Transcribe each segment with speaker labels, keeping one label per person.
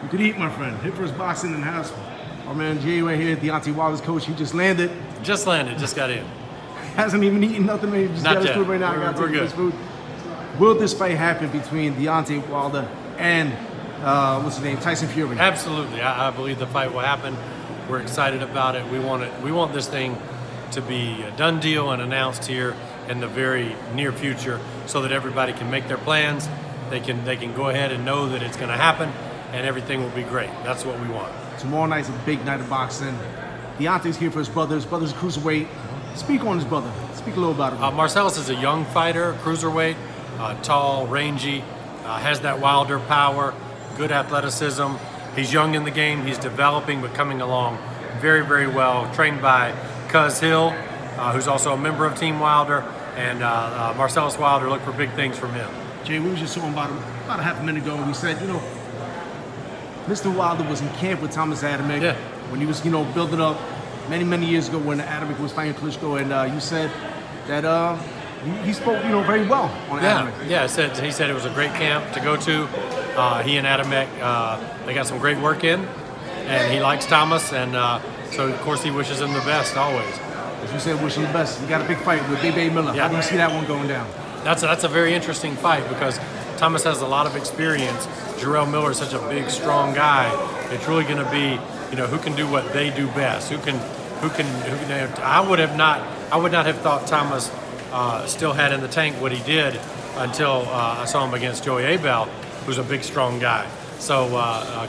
Speaker 1: You could eat, my friend. Hit First Boxing in the house. Our man Jay right here, Deontay Wilder's coach. He just landed.
Speaker 2: Just landed. Just got in.
Speaker 1: Hasn't even eaten nothing. He just got his food right now.
Speaker 2: We're good.
Speaker 1: His food. Will this fight happen between Deontay Wilder and what's his name, Tyson Fury?
Speaker 2: Absolutely. I believe the fight will happen. We're excited about it. We want this thing to be a done deal and announced here in the very near future, so that everybody can make their plans. They can go ahead and know that it's going to happen, and everything will be great. That's what we want.
Speaker 1: Tomorrow night's a big night of boxing. Deontay's here for his brother. His brother's a cruiserweight. Speak on his brother. Speak a little about it.
Speaker 2: Marcellus is a young fighter, cruiserweight, tall, rangy, has that Wilder power, good athleticism. He's young in the game. He's developing, but coming along very, very well. Trained by Cuz Hill, who's also a member of Team Wilder, and Marcellus Wilder. Look for big things from him.
Speaker 1: Jay, we were just talking about him about a half a minute ago, and we said, you know, Mr. Wilder was in camp with Thomas Adamek when he was, you know, building up many years ago when Adamek was fighting Klitschko, and you said that he spoke, you know, very well on Adamek.
Speaker 2: Yeah, he said it was a great camp to go to. He and Adamek, they got some great work in, and he likes Thomas, and so of course he wishes him the best always.
Speaker 1: As you said, wish him the best. You got a big fight with Bebe Miller.
Speaker 2: Yeah.
Speaker 1: How do you see that one going down?
Speaker 2: That's a very interesting fight because Thomas has a lot of experience. Jarrell Miller is such a big, strong guy. It's really going to be, you know, who can do what they do best. Who can. I would not have thought Thomas still had in the tank what he did until I saw him against Joey Abel, who's a big, strong guy. So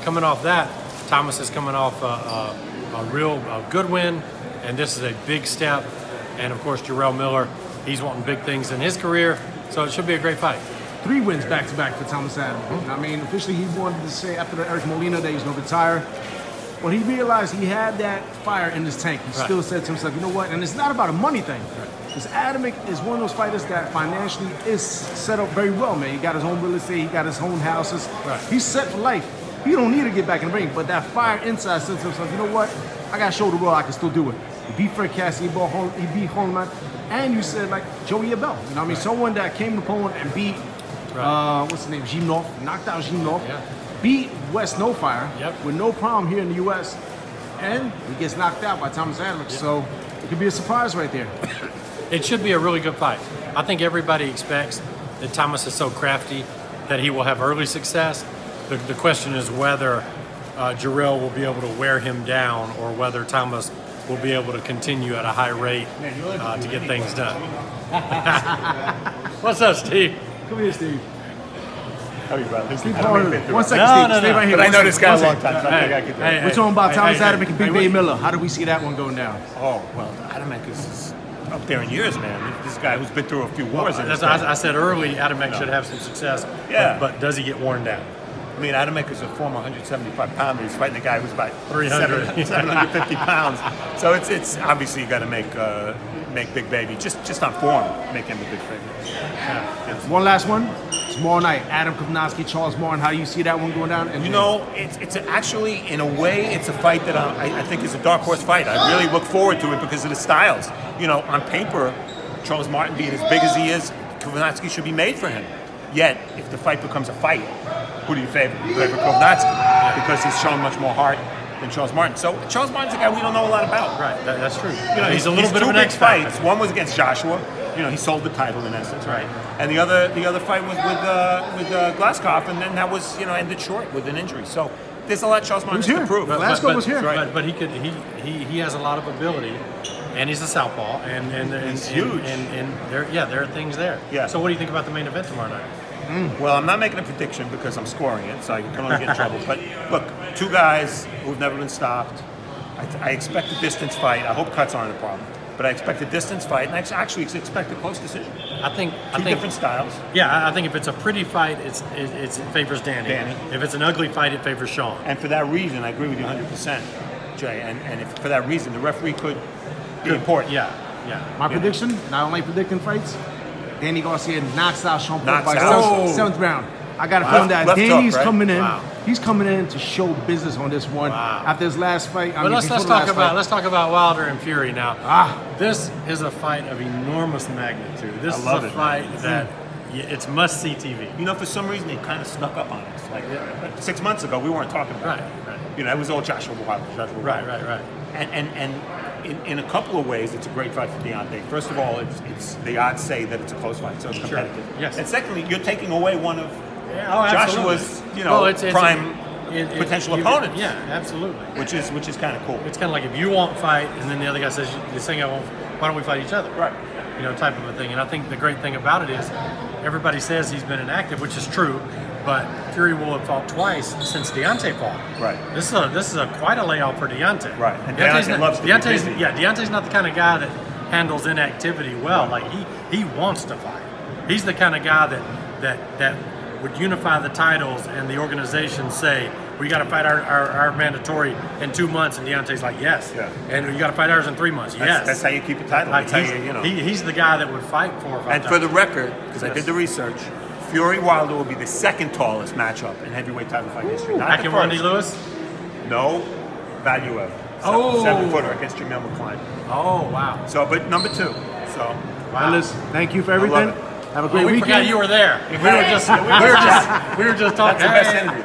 Speaker 2: coming off that, Thomas is coming off a real good win, and this is a big step. And of course, Jarrell Miller, he's wanting big things in his career, so it should be a great fight.
Speaker 1: 3 wins back-to-back for Thomas Adamek. I mean, officially he wanted to say after the Eric Molina that he's going to retire. When he realized he had that fire in his tank, he still said to himself, you know what, and it's not about a money thing. Because Adamek is one of those fighters that financially is set up very well, man. He got his own real estate, he got his own houses. He's set for life. He don't need to get back in the ring, but that fire inside says to himself, you know what, I got to show the world I can still do it. He beat Fred Cassidy, he beat Holman, and you said like Joey Abel. You know what I mean? Someone that came to Poland and beat, what's his name, Zimnov, knocked out Zimnov, beat West No Fire with no problem here in the U.S., and he gets knocked out by Thomas Adamek. So it could be a surprise right there.
Speaker 2: It should be a really good fight. I think everybody expects that Thomas is so crafty that he will have early success. The question is whether Jarrell will be able to wear him down, or whether Thomas will be able to continue at a high rate to get things done. What's up, Steve?
Speaker 1: Come here, Steve.
Speaker 3: How are you, brother?
Speaker 1: 1 second, Steve. Stay right here.
Speaker 3: But I know this guy a long
Speaker 1: time.
Speaker 3: So
Speaker 1: we're talking about Thomas Adamek and Big Bay Miller. How do we see that one going down?
Speaker 3: Oh, well, Adamek is up there in years, man. This guy who's been through a few wars.
Speaker 2: I said early, Adamek should have some success. But does he get worn down?
Speaker 3: I mean, Adamek is a former 175-pounder. He's fighting a guy who's about
Speaker 2: 300,
Speaker 3: 750 pounds. So it's obviously you got to make Big Baby just on form, make him a big favorite.
Speaker 1: One last one. Tomorrow night, Adam Kovnowski, Charles Martin. How do you see that one going down? And
Speaker 3: you know, it's actually, in a way, it's a fight that I think is a dark horse fight. I really look forward to it because of the styles. You know, on paper, Charles Martin being as big as he is, Kovnowski should be made for him. Yet, if the fight becomes a fight, who do you favor? You favor Kovnowski because he's shown much more heart than Charles Martin. So Charles Martin's a guy we don't know a lot about.
Speaker 2: Right, that's true.
Speaker 3: You know,
Speaker 2: he's a little bit of an
Speaker 3: X
Speaker 2: X-factor.
Speaker 3: fights. One was against Joshua. You know, he sold the title in essence.
Speaker 2: Right.
Speaker 3: And the other fight was with Glaskov, and then that was, you know, ended short with an injury. So there's a lot Charles Martin has to prove.
Speaker 1: Glasgow was here.
Speaker 2: But he has a lot of ability, and he's a southpaw, and
Speaker 3: he's huge.
Speaker 2: And there are things there.
Speaker 3: Yeah.
Speaker 2: So what do you think about the main event tomorrow night?
Speaker 3: Well, I'm not making a prediction because I'm scoring it, so I can only get in trouble. But look, 2 guys who've never been stopped. I expect a distance fight. I hope cuts aren't a problem. But I expect a distance fight, and I actually expect a close decision.
Speaker 2: I think
Speaker 3: different styles.
Speaker 2: Yeah, I think if it's a pretty fight, it favors Danny. If it's an ugly fight, it favors Shawn.
Speaker 3: And for that reason, I agree with you 100%, Jay. And if for that reason, the referee could be important.
Speaker 2: Yeah.
Speaker 1: My prediction, and I don't like predicting fights, Danny Garcia knocks out Shawn Porter
Speaker 3: Knocks
Speaker 1: by
Speaker 3: out.
Speaker 1: 7th round. I got a feeling that
Speaker 3: left
Speaker 1: Danny's
Speaker 3: hook, right?
Speaker 1: coming in. He's coming in to show business on this one. After his last fight,
Speaker 2: let's talk about Wilder and Fury now. This is a fight of enormous magnitude. This is a fight that it's must-see TV.
Speaker 3: You know, for some reason, they kind of snuck up on us. Like 6 months ago, we weren't talking about it.
Speaker 2: Right.
Speaker 3: You know, it was all Joshua Wilder.
Speaker 2: Right.
Speaker 3: And in a couple of ways, it's a great fight for Deontay. First of all, it's the odds say that it's a close fight, so it's competitive.
Speaker 2: Sure. Yes.
Speaker 3: And secondly, you're taking away one of
Speaker 2: absolutely.
Speaker 3: Joshua's, prime potential opponents.
Speaker 2: Yeah, absolutely.
Speaker 3: Which is kind of cool.
Speaker 2: It's kind of like if you won't fight, and then the other guy says, "This thing I won't. Why don't we fight each other?"
Speaker 3: Right.
Speaker 2: You know, type of a thing. And I think the great thing about it is, everybody says he's been inactive, which is true. But Fury will have fought twice since Deontay fought.
Speaker 3: Right.
Speaker 2: This is quite a layoff for Deontay.
Speaker 3: Right. And Deontay loves to be busy.
Speaker 2: Yeah, Deontay's not the kind of guy that handles inactivity well. Like he wants to fight. He's the kind of guy that would unify the titles and the organization say, we got to fight our mandatory in 2 months, and Deontay's like, yes. Yeah. And you got to fight ours in 3 months. Yes.
Speaker 3: That's how you keep a title.
Speaker 2: Like
Speaker 3: That's
Speaker 2: he's the guy that would fight 4 or 5
Speaker 3: And
Speaker 2: times.
Speaker 3: for the record, because I did the research, Fury Wilder will be the second tallest matchup in heavyweight title fight history. Not
Speaker 2: Back in Randy Lewis?
Speaker 3: No, value ever. 7-footer against Jamel McCline.
Speaker 2: Oh, wow.
Speaker 3: So, but number 2. So,
Speaker 1: wow. Listen, thank you for everything. Have a great weekend.
Speaker 2: We forgot you were there. We were just talking.
Speaker 3: That's the best interview.